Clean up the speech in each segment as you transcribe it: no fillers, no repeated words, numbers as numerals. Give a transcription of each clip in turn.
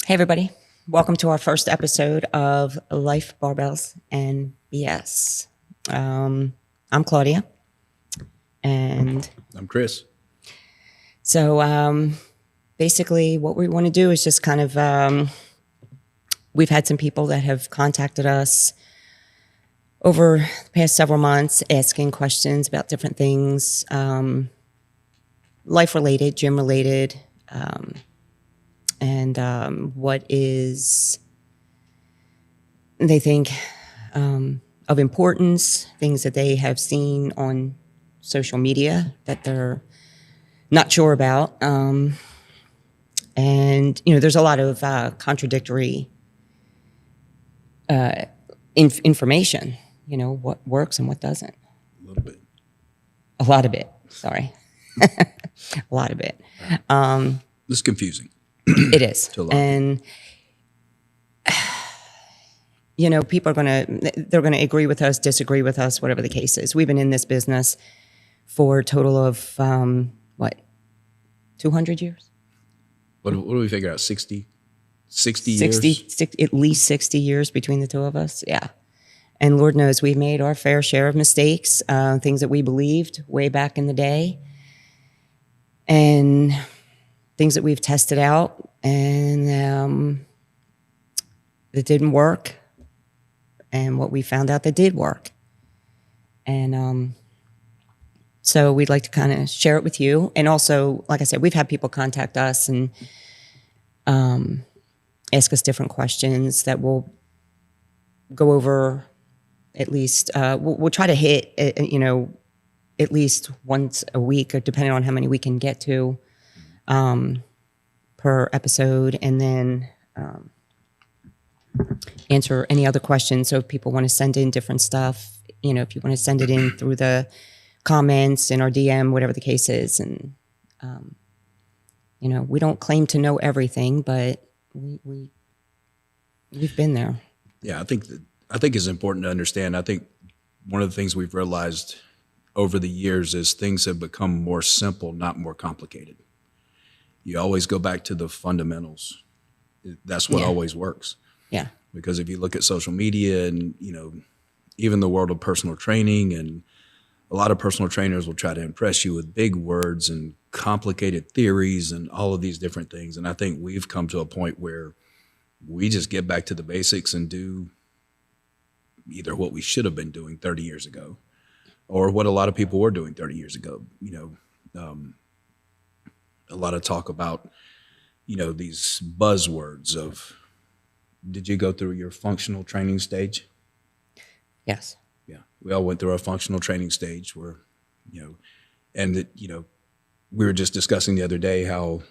Hey, everybody. Welcome to our first episode of Life, Barbells, and BS. I'm Claudia. And I'm Chris. so basically what we want to do is just kind of, we've had some people that have contacted us over the past several months asking questions about different things, life-related, gym-related, and what is they think of importance, things that they have seen on social media that they're not sure about. And, there's a lot of contradictory information, what works and what doesn't. A little bit. A lot of it, sorry. A lot of it. It's confusing. It is. To a lot of And people they're going to agree with us, disagree with us, whatever the case is. We've been in this business for a total of, 200 years? What do we figure out? 60 years? 60, at least 60 years between the two of us. Yeah. And Lord knows we've made our fair share of mistakes, things that we believed way back in the day, and things that we've tested out and that didn't work, and what we found out that did work. And so we'd like to kind of share it with you. And also, like I said, we've had people contact us and ask us different questions that we'll go over at least. We'll try to hit, at least once a week, or depending on how many we can get to per episode, and then answer any other questions. So if people want to send in different stuff, if you want to send it in through the comments in our DM, whatever the case is. And, we don't claim to know everything, but we've been there. Yeah, I think it's important to understand. I think one of the things we've realized over the years is things have become more simple, not more complicated. You always go back to the fundamentals. That's what always works. Yeah. Because if you look at social media and, even the world of personal training, and a lot of personal trainers will try to impress you with big words and complicated theories and all of these different things. And I think we've come to a point where we just get back to the basics and do either what we should have been doing 30 years ago or what a lot of people were doing 30 years ago. A lot of talk about, these buzzwords of, did you go through your functional training stage? Yes. Yeah. We all went through our functional training stage where, and that, we were just discussing the other day how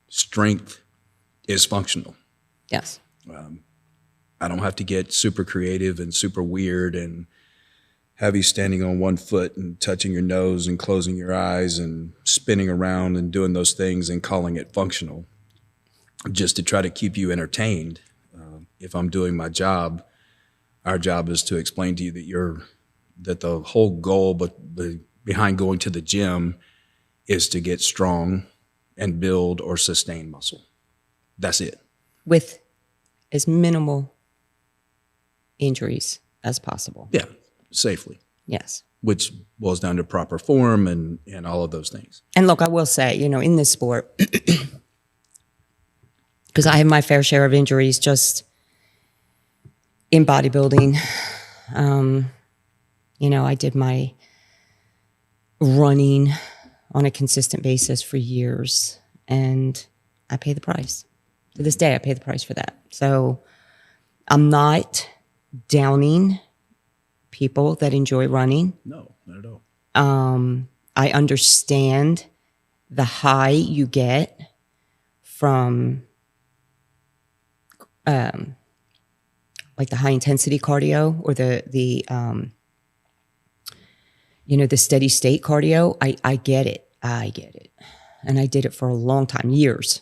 strength is functional. Yes. I don't have to get super creative and super weird and have you standing on one foot and touching your nose and closing your eyes and spinning around and doing those things and calling it functional just to try to keep you entertained. If I'm doing my job, our job is to explain to you that the whole goal behind going to the gym is to get strong and build or sustain muscle. That's it. With as minimal injuries as possible. Yeah, safely. Yes. Which boils down to proper form and all of those things. And look, I will say, in this sport, because I have my fair share of injuries just in bodybuilding. I did my running on a consistent basis for years, and I pay the price. To this day, I pay the price for that. So I'm not downing people that enjoy running. No, not at all. I understand the high you get from like the high intensity cardio or the steady state cardio. I get it. And I did it for a long time, years.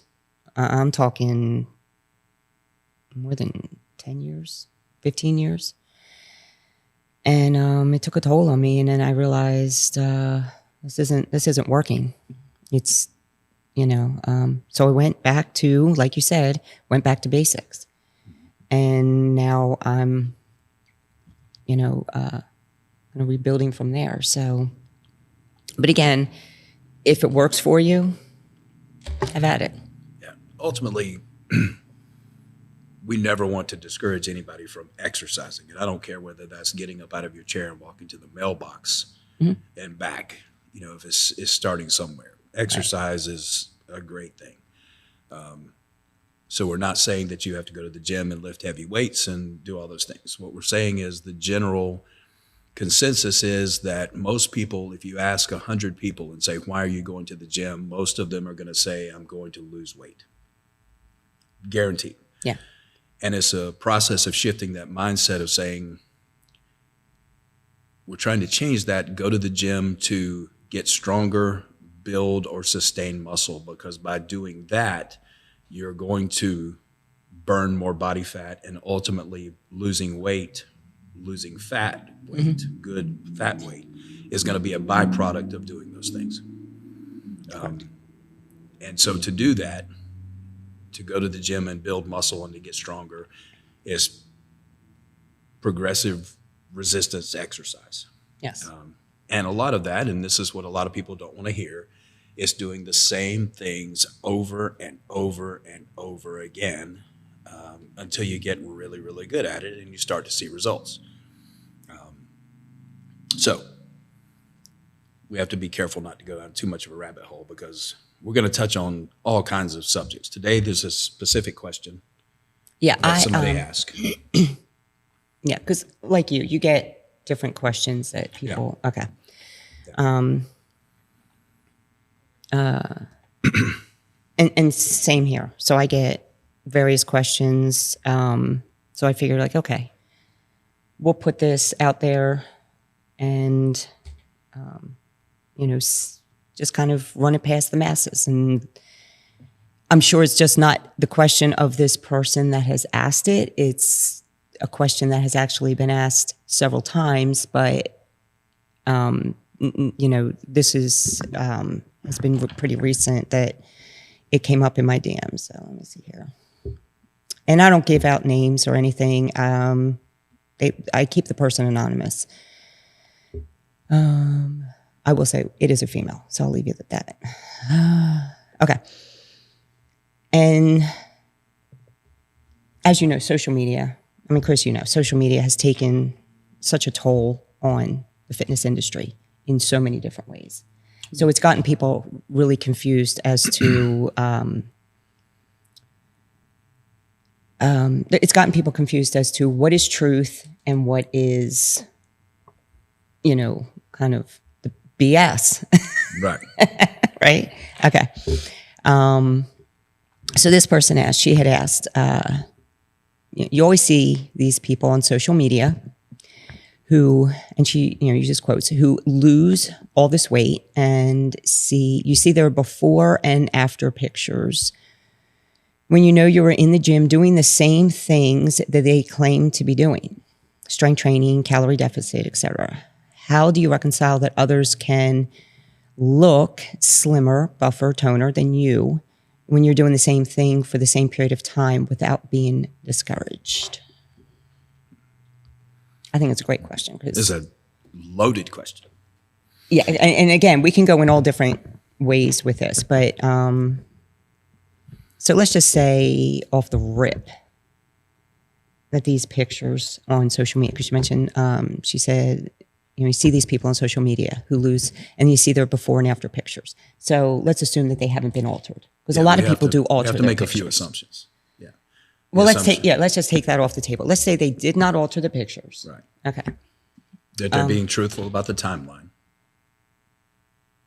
I'm talking more than 10 years, 15 years. And it took a toll on me. And then I realized this isn't working. It's So I went back to, like you said, went back to basics. And now I'm, rebuilding from there. So, but again, if it works for you, have at it. Yeah. Ultimately, we never want to discourage anybody from exercising. And I don't care whether that's getting up out of your chair and walking to the mailbox and back, if it's starting somewhere. Exercise is a great thing. So we're not saying that you have to go to the gym and lift heavy weights and do all those things. What we're saying is the general consensus is that most people, if you ask 100 people and say, why are you going to the gym? Most of them are going to say, I'm going to lose weight. Guaranteed. Yeah. And it's a process of shifting that mindset of saying, we're trying to change that, go to the gym to get stronger, build or sustain muscle, because by doing that, you're going to burn more body fat, and ultimately losing weight, losing fat weight, good fat weight, is going to be a byproduct of doing those things. And so to do that, to go to the gym and build muscle and to get stronger, is progressive resistance exercise. Yes. And a lot of that, and this is what a lot of people don't want to hear, is doing the same things over and over and over again until you get really, really good at it and you start to see results. So we have to be careful not to go down too much of a rabbit hole, because we're going to touch on all kinds of subjects. Today, there's a specific question that somebody asked. Yeah, because like you get different questions that people, okay. And same here. So I get various questions. So I figured like, okay, we'll put this out there and, just kind of run it past the masses. And I'm sure it's just not the question of this person that has asked it. It's a question that has actually been asked several times, but, this is, has been pretty recent that it came up in my DMs. So let me see here. And I don't give out names or anything. I keep the person anonymous. I will say it is a female, so I'll leave you at that. Okay. And as you know, social media, Chris, social media has taken such a toll on the fitness industry in so many different ways. So it's gotten people really confused as to what is truth and what is, kind of the BS. Right. Right? Okay. So this person asked, she had asked, you always see these people on social media who, and she, uses quotes, who lose all this weight, and you see their before and after pictures when you were in the gym doing the same things that they claim to be doing, strength training, calorie deficit, etc. How do you reconcile that others can look slimmer, buffer, toner than you when you're doing the same thing for the same period of time without being discouraged? I think it's a great question. It's a loaded question. Yeah, and again, we can go in all different ways with this, but so let's just say off the rip that these pictures on social media, because you mentioned, she said, you see these people on social media who lose, and you see their before and after pictures. So let's assume that they haven't been altered, because a lot of people do alter. You have to make a few assumptions. Yeah. Well, let's just take that off the table. Let's say they did not alter the pictures. Right. Okay. That they're being truthful about the timeline.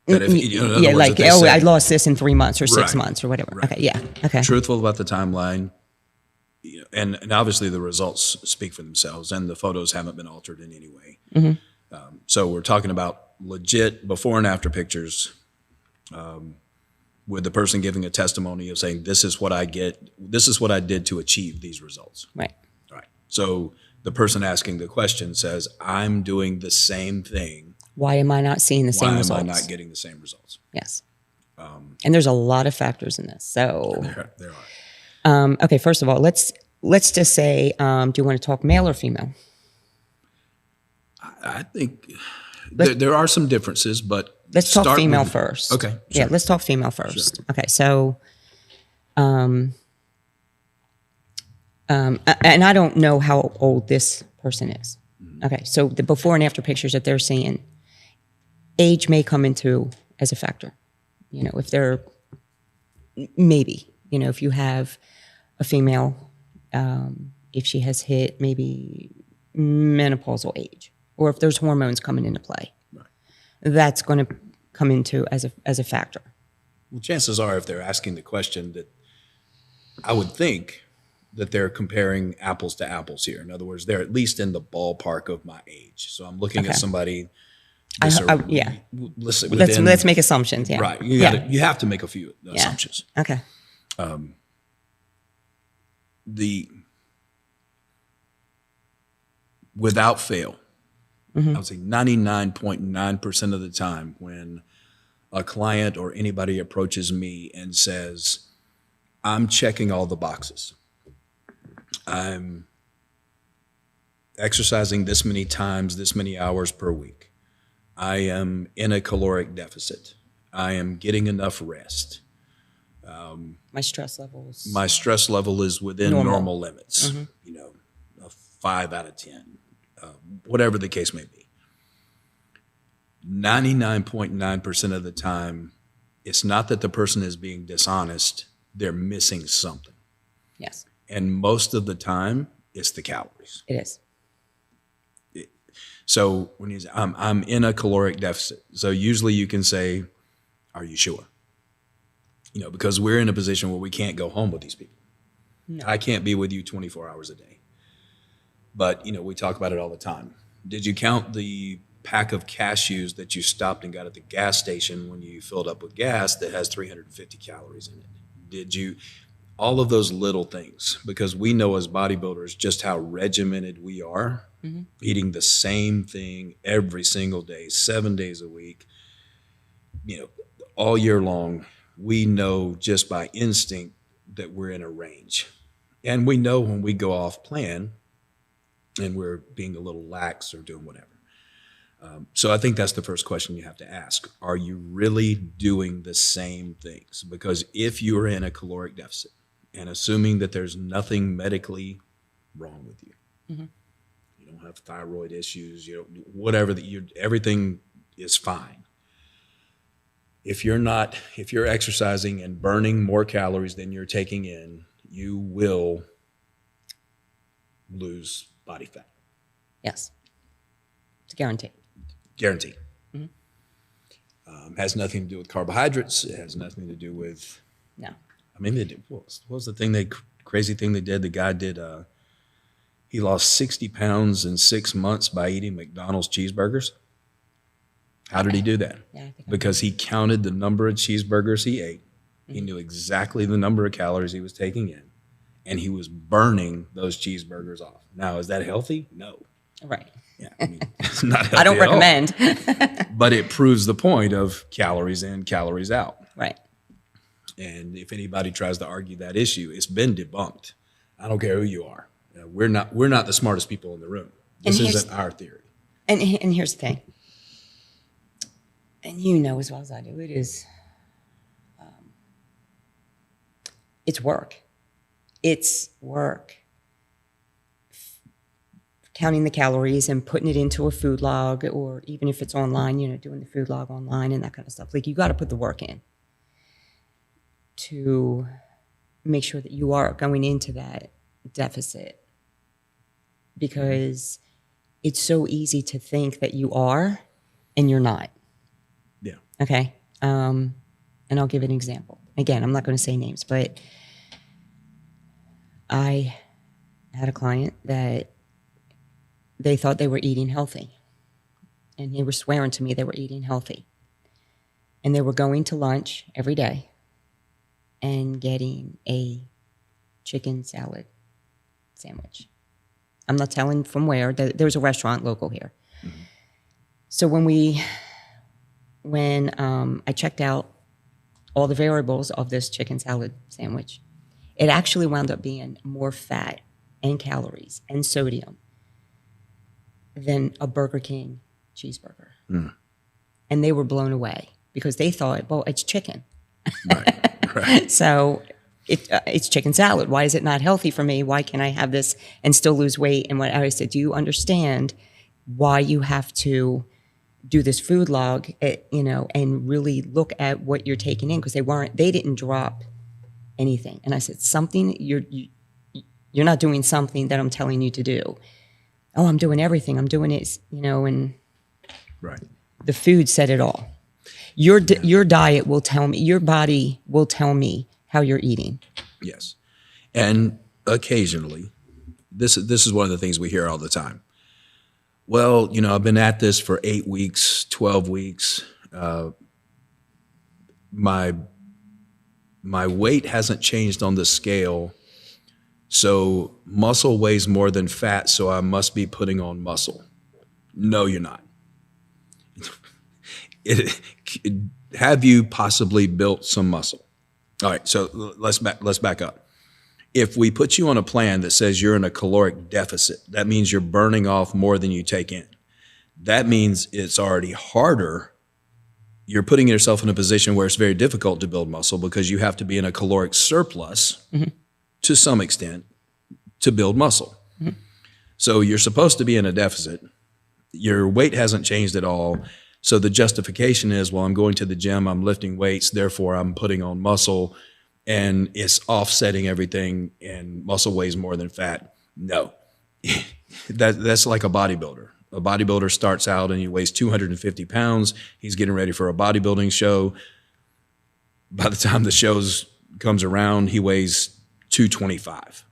That if, I lost this in 3 months or 6 months or whatever. Right. Okay. Yeah. Okay. Truthful about the timeline. And obviously the results speak for themselves, and the photos haven't been altered in any way. Mm-hmm. So we're talking about legit before and after pictures, with the person giving a testimony of saying, this is what I did to achieve these results. Right. Right. So the person asking the question says, I'm doing the same thing. Why am I not seeing the same results? Why am I not getting the same results? Yes. And there's a lot of factors in this. So, There are. okay, first of all, let's just say, do you want to talk male or female? I think there are some differences, but Let's talk start female with- first. Okay. Yeah, sure. let's talk female first. Sure. Okay, so, and I don't know how old this person is. Okay, so the before and after pictures that they're seeing, age may come into as a factor. You know, if they're maybe, you know, if you have a female, if she has hit maybe menopausal age, or if there's hormones coming into play, that's going to come into as a factor. Well, chances are, if they're asking the question, that I would think that they're comparing apples to apples here. In other words, they're at least in the ballpark of my age. So I'm looking at somebody. Yeah. Listen, Let's make assumptions. Yeah. Right. You have to make a few assumptions. Okay. Without fail, I would say 99.9% of the time when a client or anybody approaches me and says, I'm checking all the boxes. I'm exercising this many times, this many hours per week. I am in a caloric deficit. I am getting enough rest. My stress levels. My stress level is within normal limits, you know, a 5 out of 10, whatever the case may be. 99.9% of the time, it's not that the person is being dishonest, they're missing something. Yes, And most of the time, it's the calories. it is. So when he's, I'm in a caloric deficit. So usually you can say, are you sure? You know, because we're in a position where we can't go home with these people. No. I can't be with you 24 hours a day. But, you know, we talk about it all the time. Did you count the pack of cashews that you stopped and got at the gas station when you filled up with gas that has 350 calories in it? Did you, all of those little things, because we know as bodybuilders just how regimented we are, eating the same thing every single day, 7 days a week, you know, all year long. We know just by instinct that we're in a range. And we know when we go off plan and we're being a little lax or doing whatever. So I think that's the first question you have to ask. Are you really doing the same things? Because if you're in a caloric deficit, and assuming that there's nothing medically wrong with you, you don't have thyroid issues, you don't, whatever, everything is fine. If you're exercising and burning more calories than you're taking in, you will lose body fat. Yes, it's guaranteed. Guaranteed. Has nothing to do with carbohydrates. It has nothing to do with. No. I mean, what was the thing crazy thing they did? The guy did. He lost 60 pounds in 6 months by eating McDonald's cheeseburgers. How did he do that? Yeah, I think Because he counted the number of cheeseburgers he ate. He knew exactly the number of calories he was taking in, and he was burning those cheeseburgers off. Now, is that healthy? No. Right. Yeah, I mean, it's not healthy I don't at all. recommend. But it proves the point of calories in, calories out. Right. And if anybody tries to argue that issue, it's been debunked. I don't care who you are. We're not the smartest people in the room. This isn't our theory. And here's the thing. And you know as well as I do, it is, it's work. It's work. Counting the calories and putting it into a food log, or even if it's online, you know, doing the food log online and that kind of stuff. Like, you got to put the work in to make sure that you are going into that deficit, because it's so easy to think that you are and you're not. Yeah. Okay. And I'll give an example. Again, I'm not going to say names, but I had a client that they thought they were eating healthy, and they were swearing to me they were eating healthy. And they were going to lunch every day and getting a chicken salad sandwich. I'm not telling from where. There's a restaurant local here. So when I checked out all the variables of this chicken salad sandwich, it actually wound up being more fat and calories and sodium than a Burger King cheeseburger. And they were blown away because they thought, well, it's chicken. Right. So it's chicken salad. Why is it not healthy for me? Why can't I have this and still lose weight? And what I said, do you understand why you have to do this food log, and really look at what you're taking in? Because they didn't drop anything. And I said, you're not doing something that I'm telling you to do. Oh, I'm doing everything. I'm doing it, and Right. the food said it all. Your diet will tell me, your body will tell me how you're eating. Yes. And occasionally, this is one of the things we hear all the time. Well, I've been at this for 8 weeks, 12 weeks. My weight hasn't changed on the scale, so muscle weighs more than fat, so I must be putting on muscle. No, you're not. Have you possibly built some muscle? All right, so let's back up. If we put you on a plan that says you're in a caloric deficit, that means you're burning off more than you take in. That means it's already harder. You're putting yourself in a position where it's very difficult to build muscle because you have to be in a caloric surplus to some extent to build muscle. So you're supposed to be in a deficit. Your weight hasn't changed at all. So the justification is, well, I'm going to the gym, I'm lifting weights, therefore I'm putting on muscle, and it's offsetting everything, and muscle weighs more than fat. No, that's like a bodybuilder. A bodybuilder starts out and he weighs 250 pounds. He's getting ready for a bodybuilding show. By the time the show comes around, he weighs 225.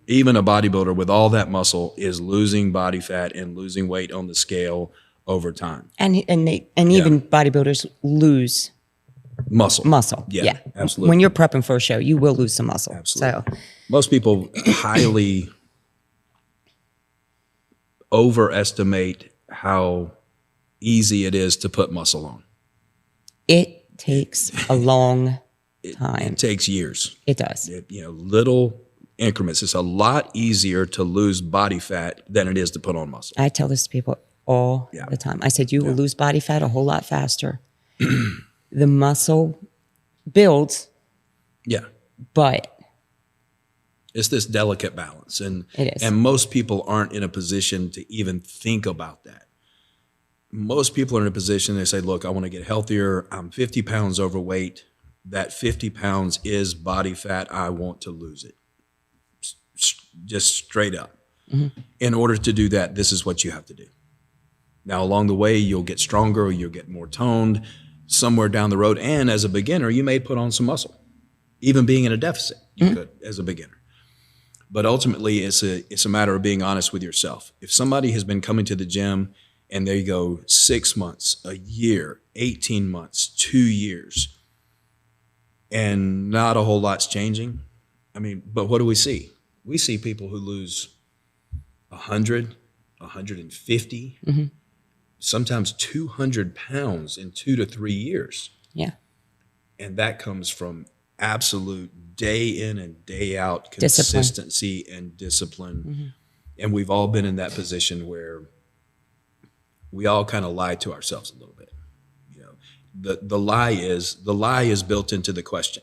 Even a bodybuilder with all that muscle is losing body fat and losing weight on the scale over time. And even bodybuilders lose muscle. Yeah. Absolutely. When you're prepping for a show, you will lose some muscle. Absolutely. So most people highly overestimate how easy it is to put muscle on. it takes a long time. It takes years. It does. Little increments. It's a lot easier to lose body fat than it is to put on muscle. I tell this to people all the time. I said, you will lose body fat a whole lot faster. The muscle builds. Yeah. But it's this delicate balance. And it is. And most people aren't in a position to even think about that. Most people are in a position, they say, look, I want to get healthier. I'm 50 pounds overweight. That 50 pounds is body fat. I want to lose it. Just straight up. Mm-hmm. In order to do that, this is what you have to do. Now, along the way, you'll get stronger, or you'll get more toned somewhere down the road. And as a beginner, you may put on some muscle. Even being in a deficit, you could as a beginner. But ultimately, it's a matter of being honest with yourself. If somebody has been coming to the gym and they go 6 months, a year, 18 months, 2 years, and not a whole lot's changing, but what do we see? We see people who lose 100, 150, sometimes 200 pounds in 2 to 3 years. Yeah. And that comes from absolute day in and day out consistency and discipline. Mm-hmm. And we've all been in that position where we all kind of lie to ourselves a little bit. The lie is built into the question.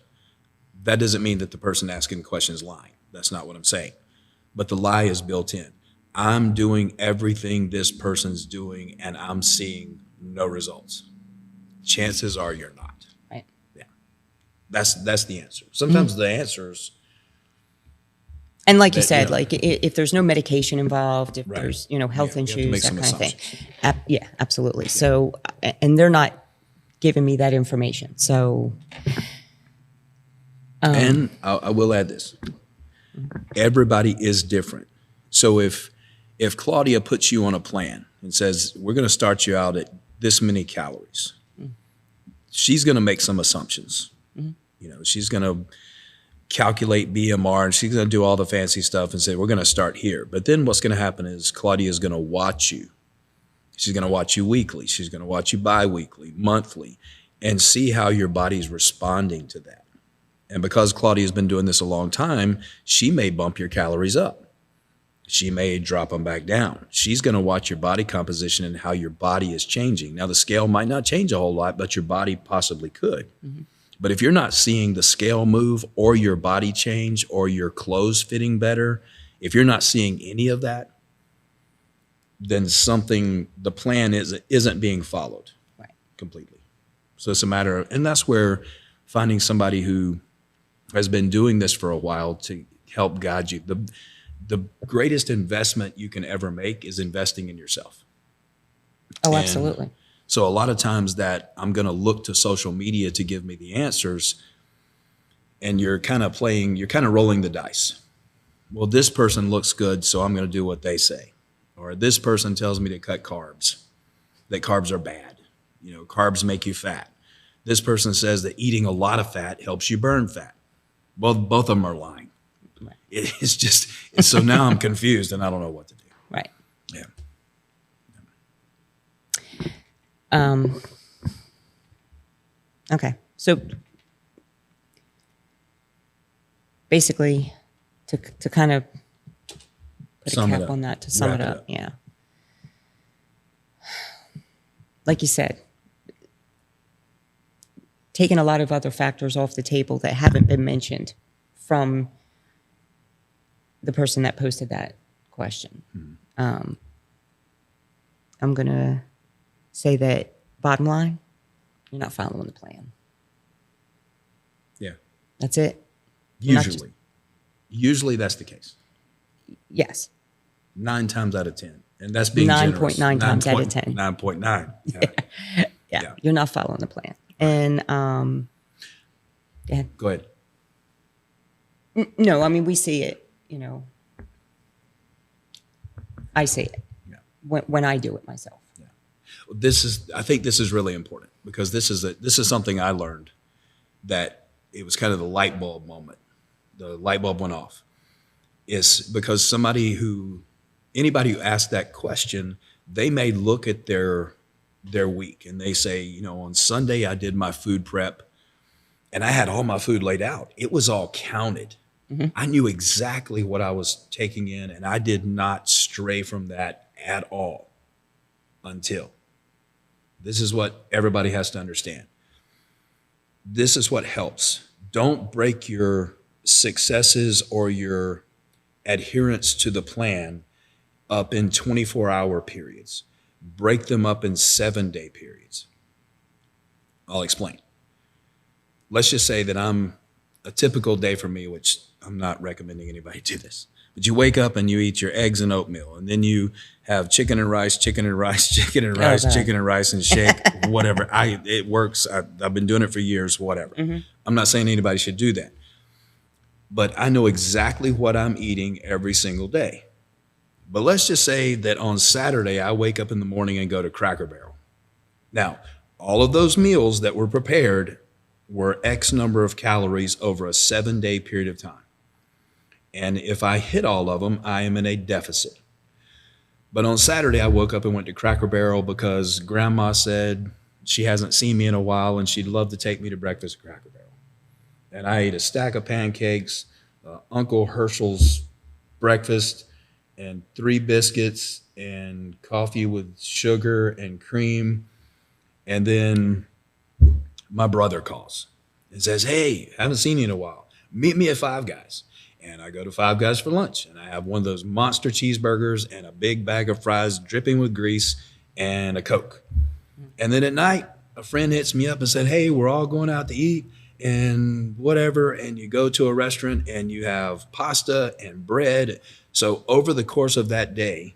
That doesn't mean that the person asking the question is lying. That's not what I'm saying. But the lie is built in. I'm doing everything this person's doing and I'm seeing no results. Chances are you're not. Right. Yeah. That's the answer. Sometimes the answers. And like you said, like if there's no medication involved, if there's, health issues, that kind of thing. Yeah, absolutely. Yeah. So, and they're not giving me that information. So. And I will add this. Everybody is different. So if Claudia puts you on a plan and says, we're going to start you out at this many calories, she's going to make some assumptions. She's going to calculate BMR and she's going to do all the fancy stuff and say, we're going to start here. But then what's going to happen is Claudia is going to watch you. She's going to watch you weekly. She's going to watch you bi-weekly, monthly. and see how your body's responding to that. And because Claudia's been doing this a long time, she may bump your calories up. She may drop them back down. She's going to watch your body composition and how your body is changing. Now, the scale might not change a whole lot, but your body possibly could. Mm-hmm. But if you're not seeing the scale move or your body change or your clothes fitting better, if you're not seeing any of that, then the plan isn't being followed completely. So it's a matter of, and that's where finding somebody who has been doing this for a while to help guide you. The greatest investment you can ever make is investing in yourself. Oh, And absolutely. so a lot of times that I'm going to look to social media to give me the answers, and you're kind of rolling the dice. Well, this person looks good, so I'm going to do what they say. Or this person tells me to cut carbs, that carbs are bad. Carbs make you fat. This person says that eating a lot of fat helps you burn fat. Well, both of them are lying. Right. It's just, so now I'm confused and I don't know what to do. Right. Yeah. Okay. So basically, to kind of put a cap on that, to sum it up. Yeah. Like you said, taking a lot of other factors off the table that haven't been mentioned from the person that posted that question. Mm-hmm. I'm going to say that bottom line, you're not following the plan. Yeah. That's it. Usually that's the case. Yes. 9 times out of 10. And that's being generous. 9.9 times out of 10. 9.9. Yeah. You're not following the plan. And go ahead. No, I mean, we see it, I see it when I do it myself. Yeah. I think this is really important, because this is something I learned, that it was kind of the light bulb moment. The light bulb went off. Is because anybody who asked that question, they may look at their week and they say, on Sunday I did my food prep and I had all my food laid out. It was all counted. Mm-hmm. I knew exactly what I was taking in, and I did not stray from that at all until. This is what everybody has to understand. This is what helps. Don't break your successes or your adherence to the plan up in 24-hour periods. Break them up in 7-day periods. I'll explain. Let's just say that a typical day for me, which I'm not recommending anybody do this, but you wake up and you eat your eggs and oatmeal, and then you have chicken and rice, chicken and rice, chicken and rice, chicken and rice, and shake, whatever. It works. I've been doing it for years, whatever. Mm-hmm. I'm not saying anybody should do that, but I know exactly what I'm eating every single day. But let's just say that on Saturday, I wake up in the morning and go to Cracker Barrel. Now, all of those meals that were prepared were X number of calories over a 7-day period of time. And if I hit all of them, I am in a deficit. But on Saturday, I woke up and went to Cracker Barrel because Grandma said she hasn't seen me in a while and she'd love to take me to breakfast at Cracker Barrel. And I ate a stack of pancakes, Uncle Herschel's breakfast, and 3 biscuits and coffee with sugar and cream. And then my brother calls and says, "Hey, haven't seen you in a while. Meet me at Five Guys." And I go to Five Guys for lunch, and I have one of those monster cheeseburgers and a big bag of fries dripping with grease and a Coke. And then at night, a friend hits me up and said, "Hey, we're all going out to eat and whatever." And you go to a restaurant and you have pasta and bread. So over the course of that day,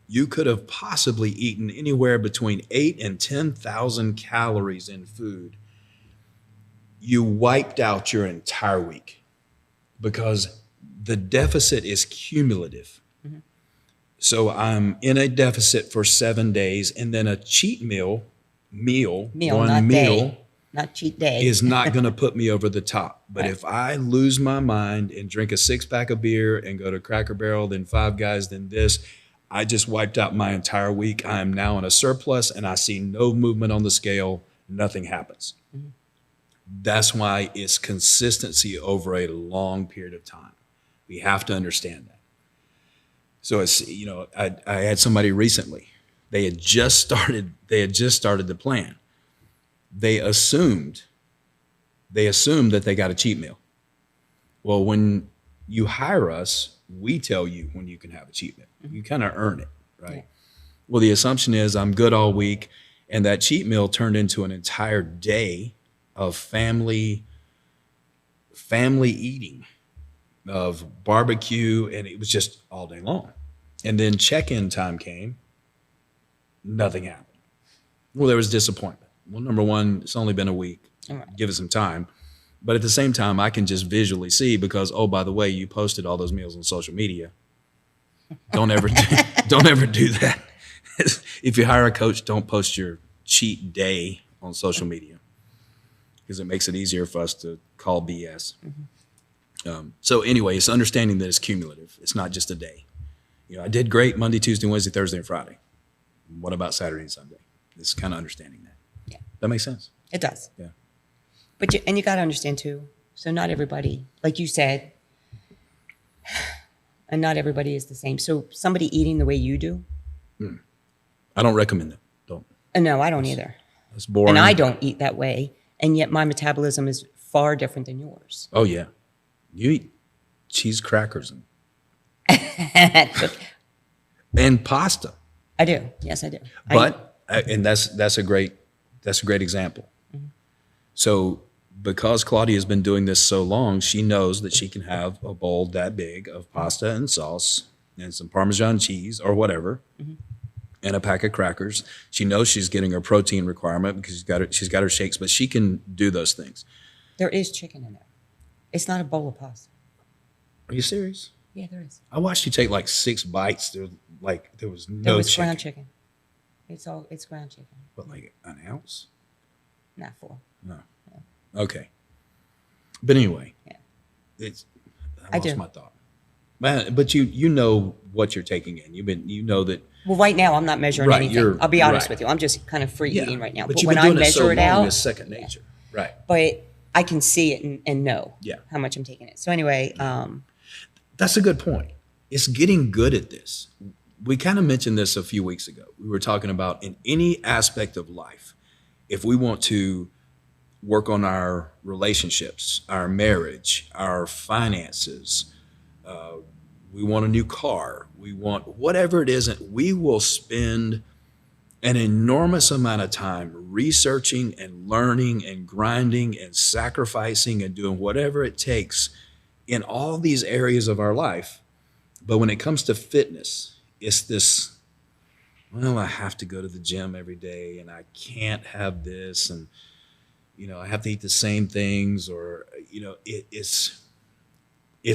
you could have possibly eaten anywhere between 8,000 and 10,000 calories in food. You wiped out your entire week because the deficit is cumulative. Mm-hmm. So I'm in a deficit for 7 days, and then a cheat meal, not cheat day, is not going to put me over the top. But right. If I lose my mind and drink a 6-pack of beer and go to Cracker Barrel, then Five Guys, then this, I just wiped out my entire week. I am now in a surplus, and I see no movement on the scale. nothing happens. That's why it's consistency over a long period of time. We have to understand that. So it's, you know, I had somebody recently, they had just started the plan. They assumed that they got a cheat meal. Well, when you hire us, we tell you when you can have a cheat meal. You kind of earn it, right? Yeah. Well, the assumption is I'm good all week, and that cheat meal turned into an entire day of family eating, of barbecue, and it was just all day long. And then check-in time came, nothing happened. Well, there was disappointment. Well, number one, it's only been a week. Give it some time. But at the same time, I can just visually see because, oh, by the way, you posted all those meals on social media. Don't ever do that. If you hire a coach, don't post your cheat day on social media because it makes it easier for us to call BS. So anyway, it's understanding that it's cumulative. It's not just a day. You know, I did great Monday, Tuesday, Wednesday, Thursday, and Friday. What about Saturday and Sunday? It's kind of understanding that. Yeah. That makes sense. It does. Yeah. But you got to understand too. So not everybody, like you said, and not everybody is the same. So somebody eating the way you do. I don't recommend it. Don't. No, I don't either. It's boring. And I don't eat that way. And yet my metabolism is far different than yours. Oh, yeah. You eat cheese crackers and pasta. I do. Yes, I do. But and that's a great example. So because Claudia has been doing this so long, she knows that she can have a bowl that big of pasta and sauce and some Parmesan cheese or whatever, and a pack of crackers. She knows she's getting her protein requirement because she's got her shakes, but she can do those things. There is chicken in there. It's not a bowl of pasta. Are you serious? Yeah, there is. I watched you take like 6 bites. There was no There was chicken. ground chicken. It's ground chicken. What, like an ounce? Not full. No. Okay. But anyway, Yeah. I lost my thought. But you know what you're taking in. You know that. Well, right now I'm not measuring Right, anything. I'll be honest right. with you. I'm just kind of free eating right now. But But you've when been I doing it so measure it long, out, it's second nature. Right. but I can see it and know Yeah. how much I'm taking it. So anyway, That's a good point. It's getting good at this. We kind of mentioned this a few weeks ago. We were talking about in any aspect of life, if we want to work on our relationships, our marriage, our finances, we want a new car, we want whatever it is, we will spend an enormous amount of time researching and learning and grinding and sacrificing and doing whatever it takes in all these areas of our life. But when it comes to fitness, it's this, well, I have to go to the gym every day and I can't have this, and you know, I have to eat the same things, or you know, it's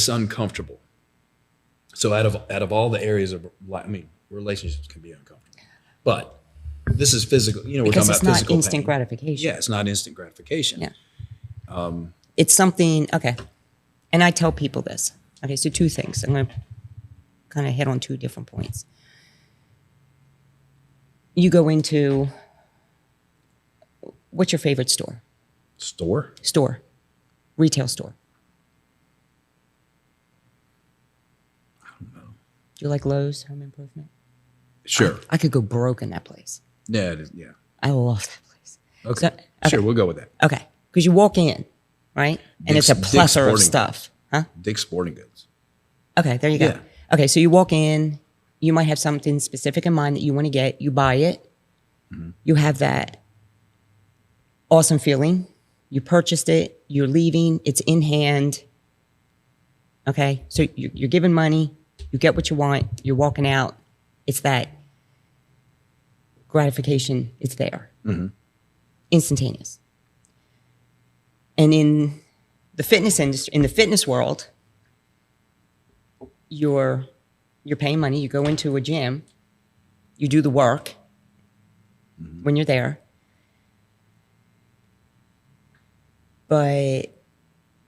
uncomfortable. So out of all the areas of life, I mean, relationships can be uncomfortable, but this is physical. You know, we're because talking it's about not physical instant pain. gratification. Yeah, it's not instant gratification. Yeah. It's something, okay. And I tell people this. Okay, so 2 things. I'm going to kind of hit on 2 different points. You go into, what's your favorite store? Store? Retail store. I don't know. Do you like Lowe's, Home Improvement? Sure. I could go broke in that place. Yeah, it is, yeah. I love that place. Okay. Sure, we'll go with that. Okay, because you walk in, right? And it's a Dick's plethora of Sporting- stuff. Huh? Dick's Sporting Goods. Okay, there you go. Yeah. Okay, so you walk in, you might have something specific in mind that you want to get, you buy it, you have that awesome feeling, you purchased it, you're leaving, it's in hand. Okay, so you're giving money, you get what you want, you're walking out, it's that gratification, it's there. Instantaneous. And in the fitness industry, in the fitness world, you're paying money, you go into a gym, you do the work when you're there. But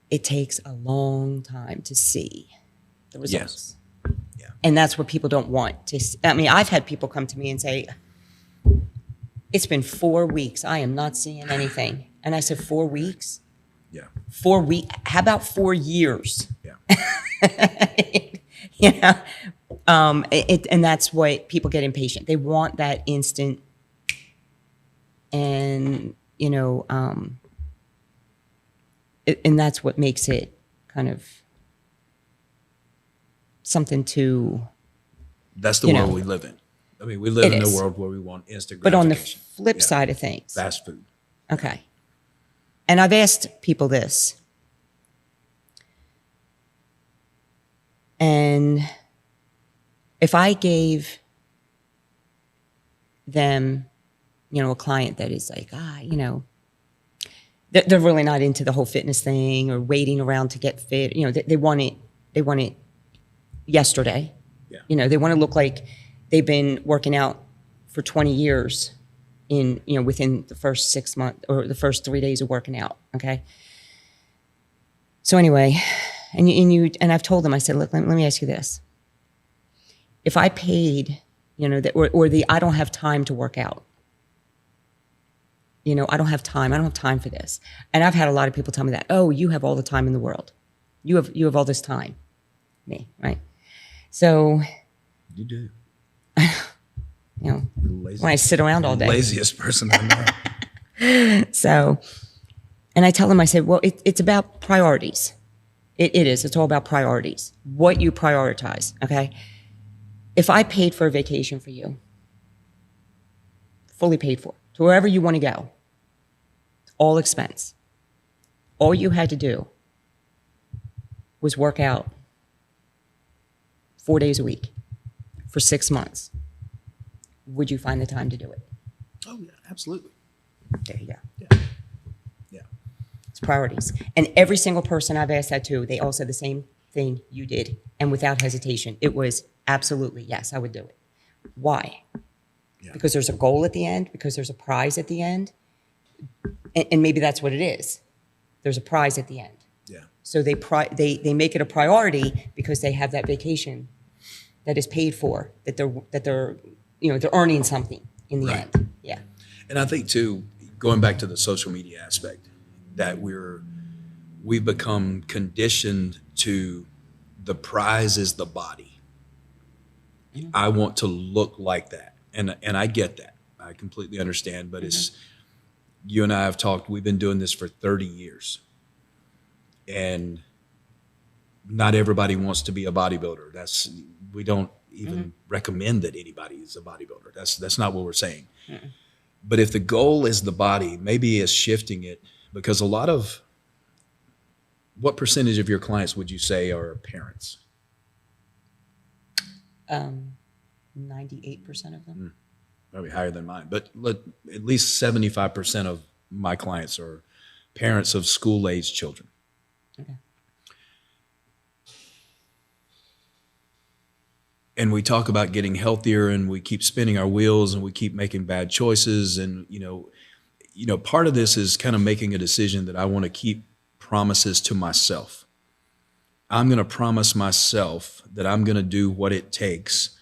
it takes a long time to see the results. Yeah. And that's what people don't want to see. I mean, I've had people come to me and say, It's been 4 weeks. I am not seeing anything. And I said, 4 weeks? Yeah. 4 weeks? How about 4 years? Yeah. You know, and that's what people get impatient. They want that instant, and you know, and that's what makes it kind of something to. That's the world we live in. I mean, we live in a world where we want instant gratification. But on the flip side of things, fast food. Okay, and I've asked people this. And if I gave them, you know, a client that is like, you know, they're really not into the whole fitness thing or waiting around to get fit. You know, they want it yesterday. Yeah. You know, they want to look like they've been working out for 20 years in, you know, within the first 6 months or the first 3 days of working out. Okay. So anyway, and I've told them, I said, look, let me ask you this. If I paid, you know, I don't have time to work out. You know, I don't have time. I don't have time for this. And I've had a lot of people tell me that, oh, you have all the time in the world. You have all this time. Me, right? So. You do. You know, when I sit around all day. Laziest person I know. So, and I tell them, I said, well, it's about priorities. It is. It's all about priorities. What you prioritize, okay? If I paid for a vacation for you, fully paid for, to wherever you want to go, all expense, all you had to do was work out 4 days a week for 6 months, would you find the time to do it? Oh, yeah, absolutely. There you go. Yeah. Yeah. It's priorities. And every single person I've asked that to, they all said the same thing you did. And without hesitation, it was absolutely, yes, I would do it. Why? Yeah. Because there's a goal at the end, because there's a prize at the end. And maybe that's what it is. There's a prize at the end. Yeah. So they make it a priority because they have that vacation that is paid for, that they're you know, they're earning something in the end. Yeah. And I think too, going back to the social media aspect, that we've become conditioned to the prize is the body. Mm-hmm. I want to look like that. And I get that. I completely understand, but it's, you and I have talked, we've been doing this for 30 years. And not everybody wants to be a bodybuilder. We don't even recommend that anybody is a bodybuilder. That's not what we're saying. But if the goal is the body, maybe it's shifting it, because what percentage of your clients would you say are parents? 98% of them. Probably higher than mine, but at least 75% of my clients are parents of school-aged children. Okay. And we talk about getting healthier, and we keep spinning our wheels, and we keep making bad choices. And, you know, part of this is kind of making a decision that I want to keep promises to myself. I'm going to promise myself that I'm going to do what it takes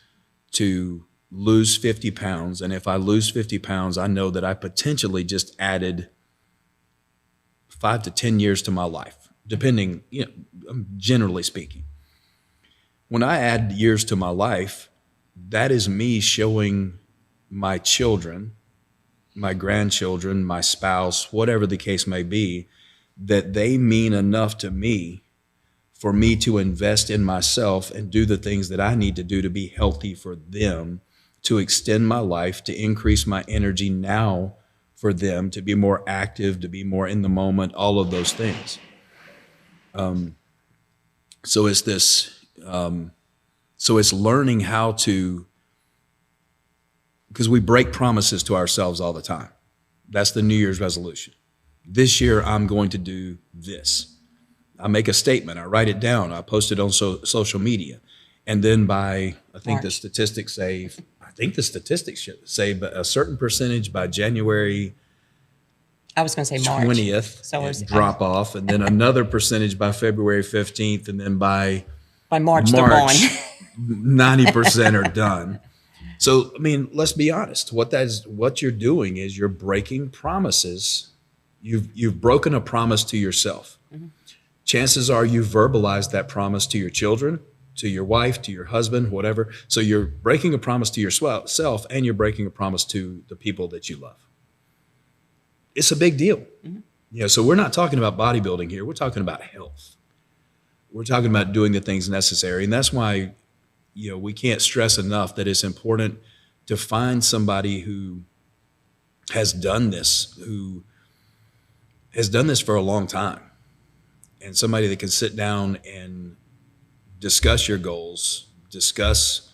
to lose 50 pounds. And if I lose 50 pounds, I know that I potentially just added 5 to 10 years to my life, depending, you know, generally speaking. When I add years to my life, that is me showing my children, my grandchildren, my spouse, whatever the case may be, that they mean enough to me for me to invest in myself and do the things that I need to do to be healthy for them, to extend my life, to increase my energy now for them, to be more active, to be more in the moment, all of those things. So it's this... So it's learning how to, because we break promises to ourselves all the time. That's the New Year's resolution. This year, I'm going to do this. I make a statement. I write it down. I post it on social media. And then I think the statistics say should say a certain percentage by January I was going to say March. 20th, so drop off, and then another percentage by February 15th, and then by March they're gone. 90% are done. So, I mean, let's be honest. What you're doing is you're breaking promises. You've broken a promise to yourself. Chances are you verbalized that promise to your children, to your wife, to your husband, whatever. So you're breaking a promise to yourself, and you're breaking a promise to the people that you love. It's a big deal. So we're not talking about bodybuilding here. We're talking about health. We're talking about doing the things necessary. And that's why, we can't stress enough that it's important to find somebody who has done this, for a long time, and somebody that can sit down and discuss your goals, discuss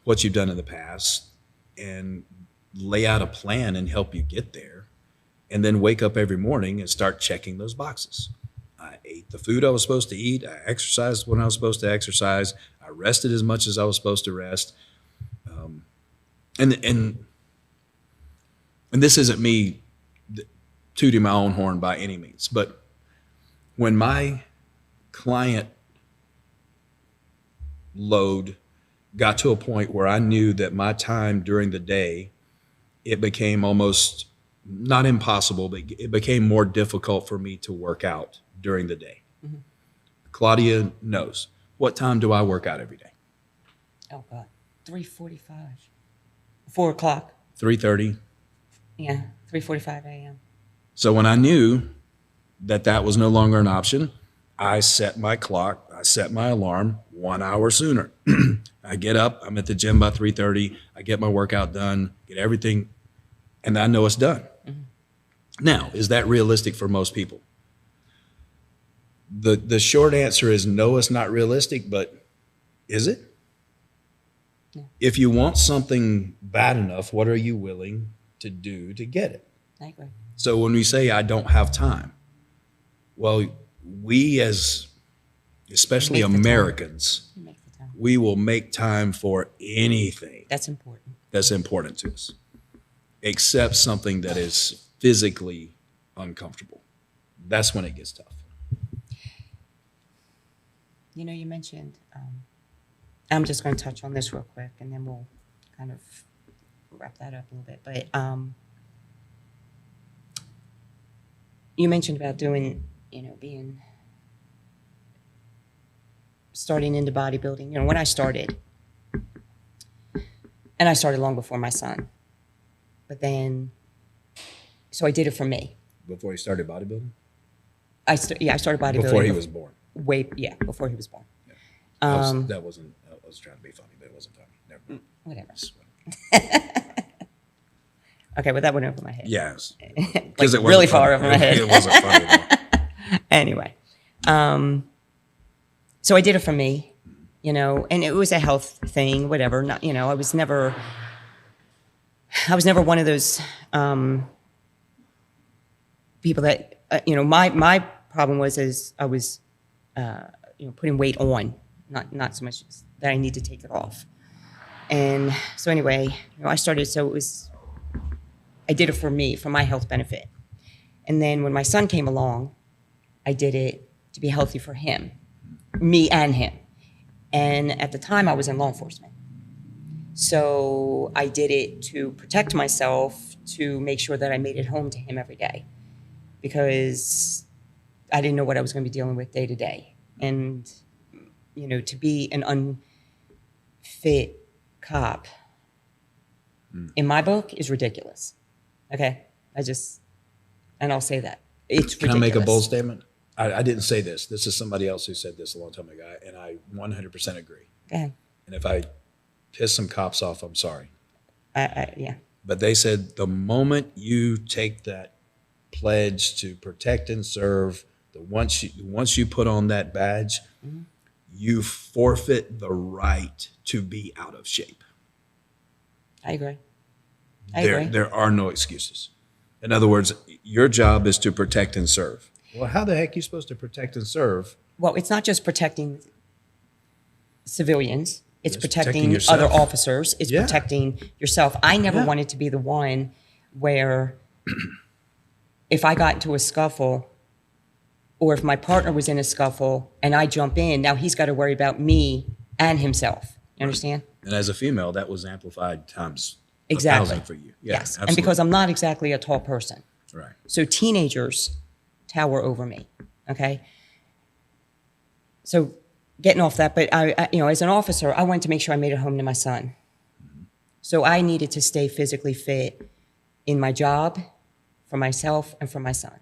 what you've done in the past, and lay out a plan and help you get there, and then wake up every morning and start checking those boxes. I ate the food I was supposed to eat. I exercised when I was supposed to exercise. I rested as much as I was supposed to rest. And this isn't me tooting my own horn by any means, but when my client load got to a point where I knew that my time during the day, it became almost not impossible, but it became more difficult for me to work out during the day. Claudia knows. What time do I work out every day? Oh, God. 3:45. 4 o'clock. 3:30. Yeah, 3:45 a.m. So when I knew that was no longer an option, I set my clock, I set my alarm 1 hour sooner. I get up, I'm at the gym by 3:30, I get my workout done, get everything, and I know it's done. Now, is that realistic for most people? The short answer is no, it's not realistic, but is it? Yeah. If you want something bad enough, what are you willing to do to get it? I agree. So when we say I don't have time, well, we especially Americans, we will make time for anything that's important to us, except something that is physically uncomfortable. That's when it gets tough. You mentioned, I'm just going to touch on this real quick, and then we'll kind of wrap that up a little bit. But you mentioned about doing, starting into bodybuilding. When I started, and I started long before my son, but then, so I did it for me. Before you started bodybuilding? I started bodybuilding. Before he was born. Before he was born. Yeah. I was trying to be funny, but it wasn't funny. Never mind. Whatever. Okay, well, that went over my head. Yes. Because it was really far over my head. It wasn't funny at all. Anyway, so I did it for me, and it was a health thing, whatever. Not, I was never one of those people that, my problem was I was, putting weight on, not so much that I need to take it off. And so anyway, I started, so I did it for me, for my health benefit. And then when my son came along, I did it to be healthy for him, me and him. And at the time I was in law enforcement. So I did it to protect myself, to make sure that I made it home to him every day, because I didn't know what I was going to be dealing with day to day. And, to be an unfit cop, in my book, is ridiculous. Okay? And I'll say that. It's ridiculous. Can I make a bold statement? I didn't say this. This is somebody else who said this a long time ago, and I 100% agree. Go ahead. And if I piss some cops off, I'm sorry. Yeah. But they said the moment you take that pledge to protect and serve, once you put on that badge, you forfeit the right to be out of shape. I agree. There are no excuses. In other words, your job is to protect and serve. Well, how the heck are you supposed to protect and serve? Well, it's not just protecting civilians. It's protecting protecting other officers. It's Yeah. protecting yourself. I never Yeah. wanted to be the one where if I got into a scuffle, or if my partner was in a scuffle and I jump in, now he's got to worry about me and himself. You understand? And as a female, that was amplified times Exactly. 1,000 for you. Yeah, Yes. absolutely. And because I'm not exactly a tall person. Right. So teenagers tower over me. Okay. So getting off that, but I as an officer, I wanted to make sure I made it home to my son. So I needed to stay physically fit in my job, for myself, and for my son.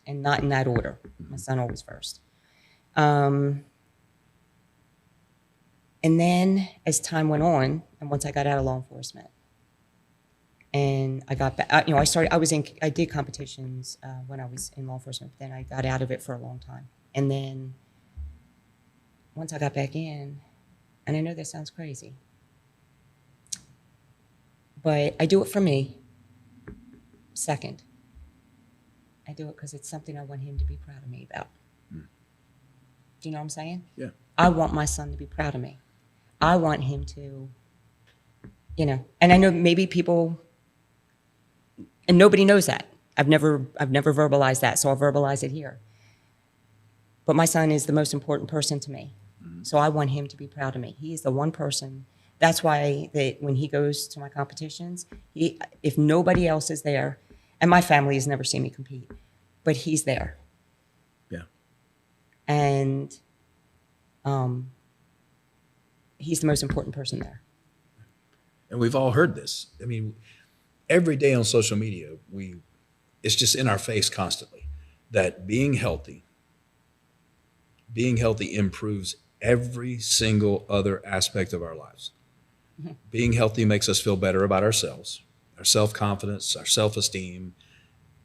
And not in that order. My son always first. And then as time went on, and once I got out of law enforcement, and I got back, I did competitions when I was in law enforcement, but then I got out of it for a long time. And then once I got back in, and I know this sounds crazy, but I do it for me. Second, I do it because it's something I want him to be proud of me about. Do you know what I'm saying? Yeah. I want my son to be proud of me. I want him to, and I know maybe people, and nobody knows that. I've never verbalized that, so I'll verbalize it here. But my son is the most important person to me. So I want him to be proud of me. He is the one person. That's why when he goes to my competitions, if nobody else is there, and my family has never seen me compete, but he's there. Yeah. And he's the most important person there. And we've all heard this. I mean, every day on social media, it's just in our face constantly that being healthy improves every single other aspect of our lives. Mm-hmm. Being healthy makes us feel better about ourselves, our self-confidence, our self-esteem,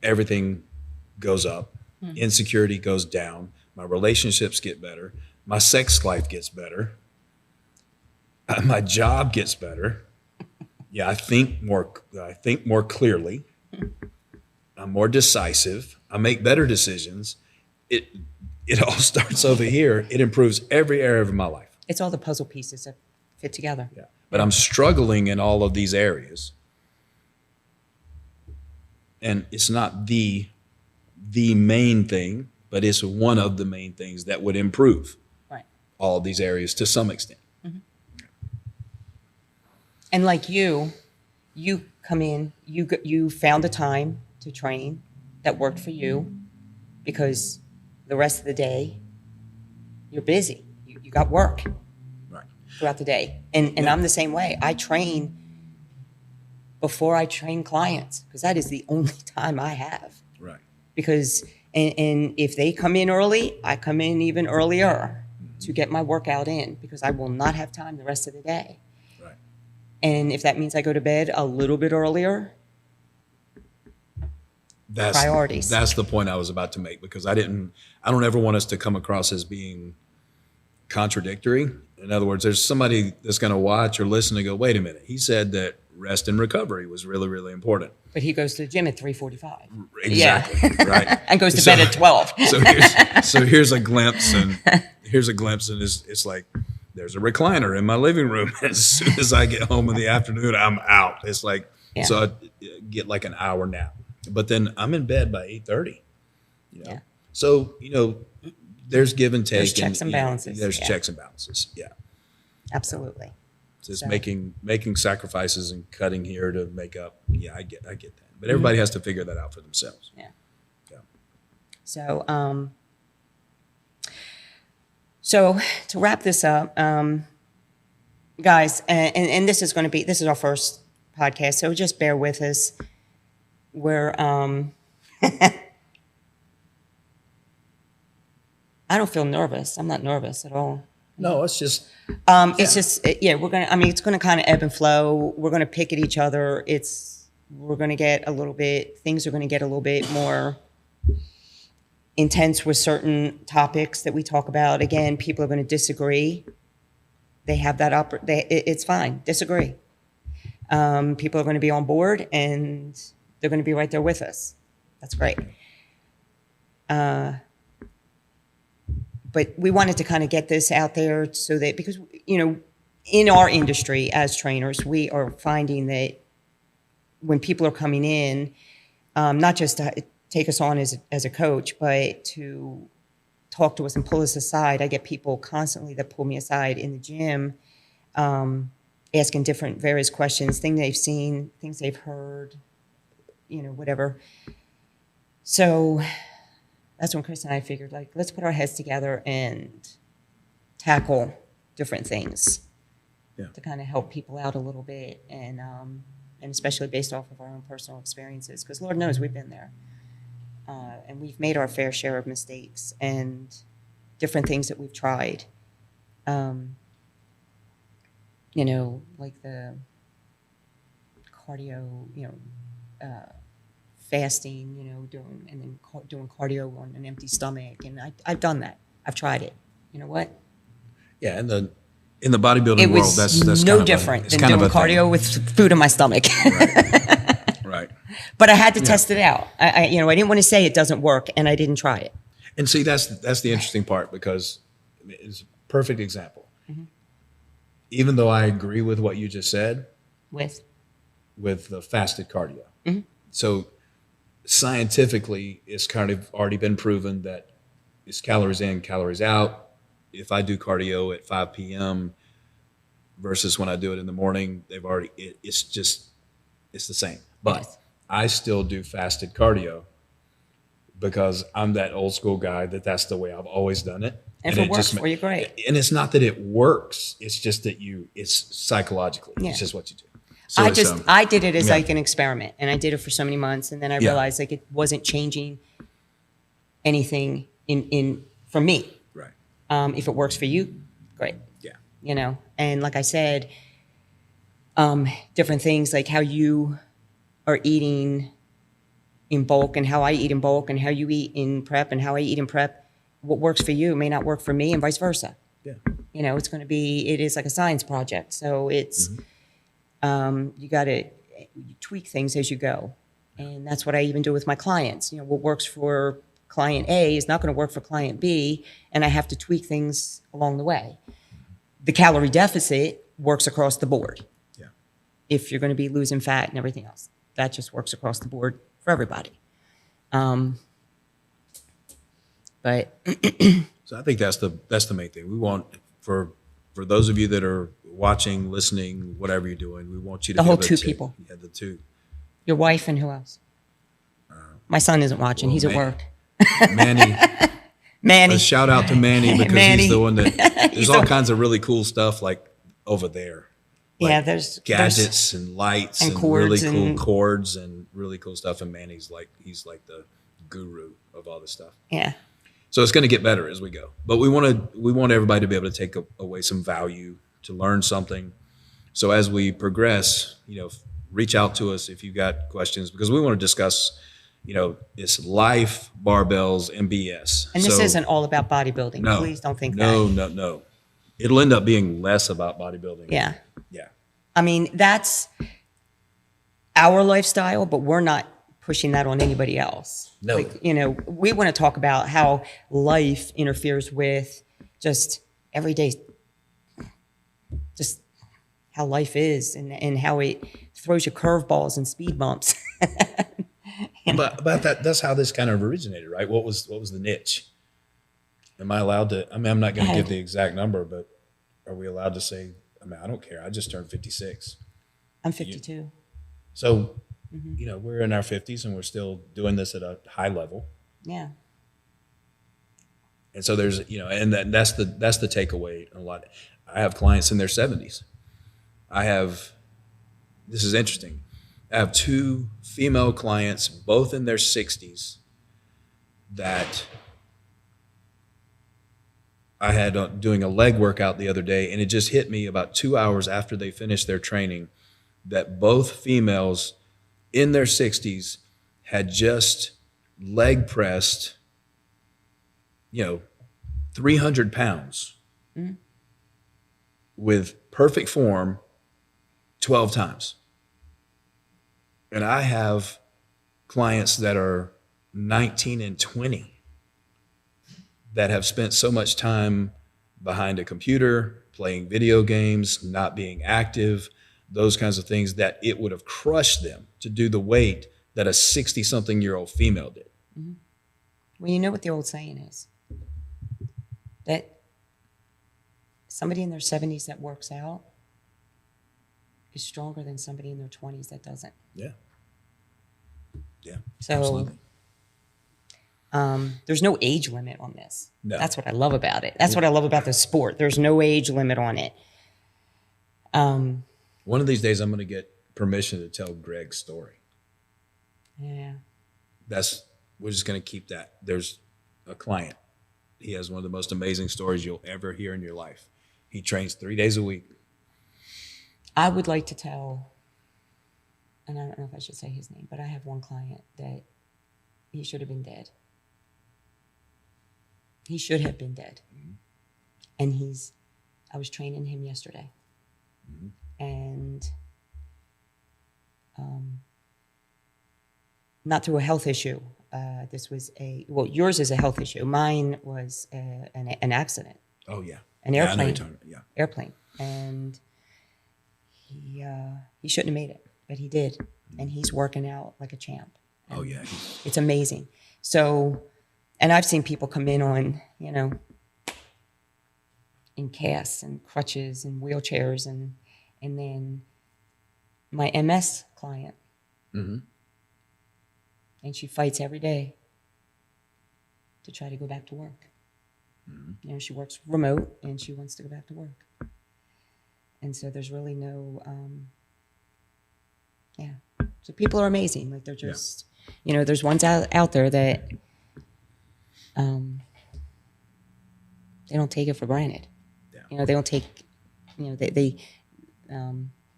everything goes up. Mm-hmm. Insecurity goes down. My relationships get better. My sex life gets better. My job gets better. Yeah, I think more clearly. I'm more decisive. I make better decisions. It all starts over here. It improves every area of my life. It's all the puzzle pieces that fit together. Yeah. But I'm struggling in all of these areas. And it's not the main thing, but it's one of the main things that would improve all of these areas to some extent. Mm-hmm. And like you come in, you found a time to train that worked for you because the rest of the day you're busy. You got work throughout the day. And I'm the same way. I train before I train clients because that is the only time I have. Right. Because and if they come in early, I come in even earlier to get my workout in because I will not have time the rest of the day. Right. And if that means I go to bed a little bit earlier, priorities. That's the point I was about to make because I don't ever want us to come across as being contradictory. In other words, there's somebody that's going to watch or listen and go, wait a minute, he said that rest and recovery was really, really important. But he goes to the gym at 3:45. Exactly, yeah. Right. And goes to bed at 12. so here's a glimpse, and it's like there's a recliner in my living room. As soon as I get home in the afternoon, I'm out. It's like, so I get like an hour nap. But then I'm in bed by 8:30. Yeah. So, there's give and take. There's checks and balances. There's checks and balances. Yeah. Absolutely. Just making sacrifices and cutting here to make up. Yeah, I get that. But everybody has to figure that out for themselves. Yeah. Yeah. So to wrap this up, guys, and this is our first podcast, so just bear with us. We're I don't feel nervous. I'm not nervous at all. No, it's just. It's just it's gonna kind of ebb and flow. We're gonna pick at each other. Things are gonna get a little bit more intense with certain topics that we talk about. Again, people are gonna disagree. They have that it's fine. Disagree. People are gonna be on board and they're gonna be right there with us. That's great. But we wanted to kind of get this out there so that, because, in our industry as trainers, we are finding that when people are coming in, not just to take us on as a coach, but to talk to us and pull us aside. I get people constantly that pull me aside in the gym asking different various questions, things they've seen, things they've heard, whatever. So that's when Chris and I figured, like, let's put our heads together and tackle different things to kind of help people out a little bit, and especially based off of our own personal experiences, because Lord knows we've been there, and we've made our fair share of mistakes and different things that we've tried. Like the cardio, fasting, doing cardio on an empty stomach, and I've done that. I've tried it. You know what? Yeah, in the bodybuilding It world, was that's no kind different of than kind doing of a cardio thing. with food in my stomach. Right. But I had to test it out. I didn't want to say it doesn't work, and I didn't try it. And see, that's the interesting part, because it's a perfect example. Mm-hmm. Even though I agree with what you just said With the fasted cardio. Mm-hmm. So scientifically, it's kind of already been proven that it's calories in, calories out. If I do cardio at 5 p.m. versus when I do it in the morning, it's the same. But Yes. I still do fasted cardio because I'm that old school guy that's the way I've always done it. And if it works for you, great. And it's not that it works. It's just that it's psychologically. Yeah. It's just what you do. So I did it as yeah. like an experiment, and I did it for so many months, and then I realized like it wasn't changing anything in for me. Right. If it works for you, great. Yeah. And like I said, different things like how you are eating in bulk and how I eat in bulk and how you eat in prep and how I eat in prep, what works for you may not work for me and vice versa. Yeah. It is like a science project. So it's, you got to tweak things as you go. And that's what I even do with my clients. What works for client A is not going to work for client B, and I have to tweak things along the way. The calorie deficit works across the board. Yeah. If you're going to be losing fat and everything else, that just works across the board for everybody. But So I think that's the main thing. We want for those of you that are watching, listening, whatever you're doing, we want you to The be whole able two to- people. Yeah, the two. your wife and who else? My son isn't watching. well, He's at man- work. Manny. Manny. A shout out to Manny because Manny. he's the one that there's He's all the- kinds of really cool stuff like over there. Like Yeah, there's gadgets and lights and and really cords cool and- cords and really cool stuff. And Manny's he's like the guru of all this stuff. Yeah. So it's going to get better as we go. But we want everybody to be able to take away some value, to learn something. So as we progress, reach out to us if you've got questions, because we want to discuss, it's life, barbells, and BS. And this So- isn't all about bodybuilding. No, Please don't think no, that. No. It'll end up being less about bodybuilding. Yeah. Yeah. I mean, that's our lifestyle, but we're not pushing that on anybody else. No. We want to talk about how life interferes with just everyday, just how life is and how it throws you curveballs and speed bumps. But that's how this kind of originated, right? What was the niche? Am I allowed to? I mean, I'm not going to give the exact number, but are we allowed to say? I mean, I don't care. I just turned 56. I'm 52. So, we're in our 50s and we're still doing this at a high level. Yeah. And so there's, and that's the takeaway a lot. I have clients in their 70s. This is interesting. I have 2 female clients, both in their 60s, that I had doing a leg workout the other day, and it just hit me about 2 hours after they finished their training that both females in their 60s had just leg pressed, 300 pounds with perfect form 12 times. And I have clients that are 19 and 20 that have spent so much time behind a computer, playing video games, not being active, those kinds of things, that it would have crushed them to do the weight that a 60-something-year-old female did. Mm-hmm. Well, you know what the old saying is? That somebody in their 70s that works out is stronger than somebody in their 20s that doesn't. Yeah. Yeah. So Absolutely. There's no age limit on this. No. That's what I love about it. That's what I love about the sport. There's no age limit on it. One of these days, I'm going to get permission to tell Greg's story. Yeah. We're just going to keep that. There's a client. He has one of the most amazing stories you'll ever hear in your life. He trains 3 days a week. I would like to tell, and I don't know if I should say his name, but I have one client that he should have been dead. He should have been dead. Mm-hmm. And I was training him yesterday. Mm-hmm. And not through a health issue. This was yours is a health issue. Mine was an accident. Oh, yeah. An airplane. Yeah, I know you're talking about, yeah. Airplane. And he shouldn't have made it, but he did. Mm-hmm. And he's working out like a champ. Oh, yeah. It's amazing. So, and I've seen people come in on, in casts and crutches and wheelchairs and then my MS client. Mm-hmm. And she fights every day to try to go back to work. Mm-hmm. She works remote and she wants to go back to work. And so there's really no, So people are amazing. Like they're just, there's ones out there that they don't take it for granted. Yeah. They don't take,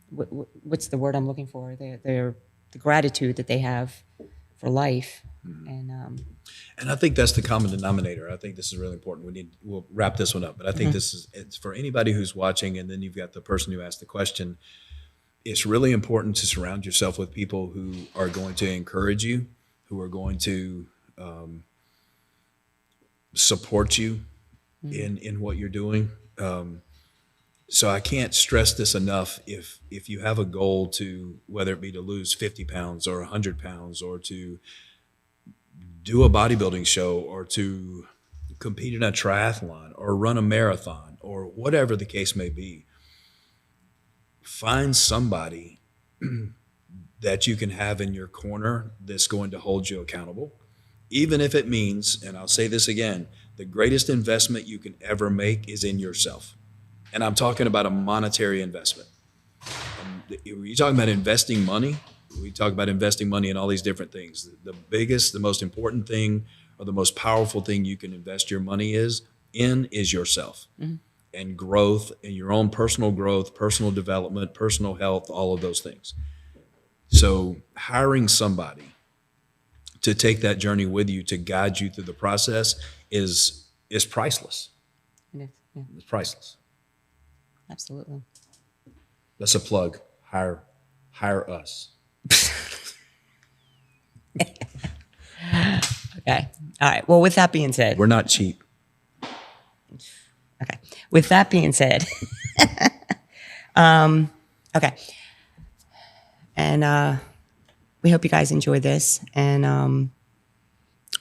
what's the word I'm looking for? They're the gratitude that they have for life. Mm-hmm. And I think that's the common denominator. I think this is really important. We'll wrap this one up, but I think it's for anybody who's watching, and then you've got the person who asked the question. It's really important to surround yourself with people who are going to encourage you, who are going to support you in what you're doing. So I can't stress this enough. If you have a goal to, whether it be to lose 50 pounds or 100 pounds or to do a bodybuilding show or to compete in a triathlon or run a marathon or whatever the case may be, find somebody that you can have in your corner that's going to hold you accountable. Even if it means, and I'll say this again, the greatest investment you can ever make is in yourself. And I'm talking about a monetary investment. You're talking about investing money. We talk about investing money in all these different things. The biggest, the most important thing, or the most powerful thing you can invest your money is yourself. Mm-hmm. And growth, and your own personal growth, personal development, personal health, all of those things. So hiring somebody to take that journey with you, to guide you through the process is priceless. It is, yeah. It's priceless. Absolutely. That's a plug. Hire us. Okay. All right. Well, with that being said, we're not cheap. Okay. With that being said, okay. And we hope you guys enjoy this. And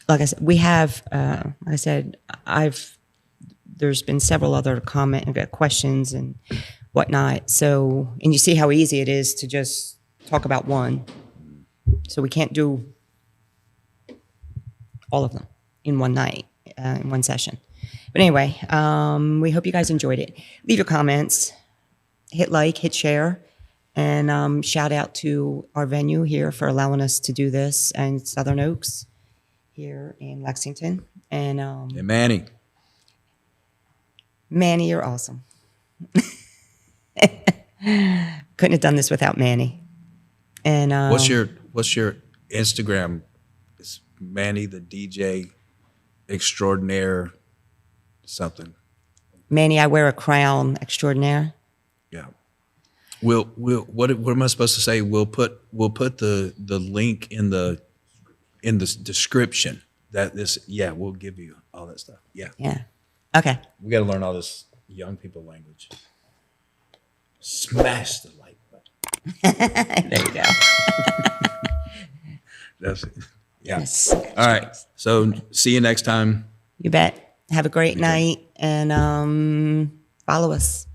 like I said, we have, like I said, there's been several other questions and whatnot. So, and you see how easy it is to just talk about one. So we can't do all of them in one night, in one session. But anyway, we hope you guys enjoyed it. Leave your comments, hit like, hit share, and shout out to our venue here for allowing us to do this, and Southern Oaks here in Lexington. And Manny. Manny, you're awesome. Couldn't have done this without Manny. And what's your Instagram? It's Manny the DJ extraordinaire something. Manny, I wear a crown extraordinaire. Yeah. What am I supposed to say? We'll put the link in the description. We'll give you all that stuff. Yeah. Yeah. Okay. We got to learn all this young people language. Smash the like button. There you go. That's it. Yeah. Yes. All right. So see you next time. You bet. Have a great night and follow us.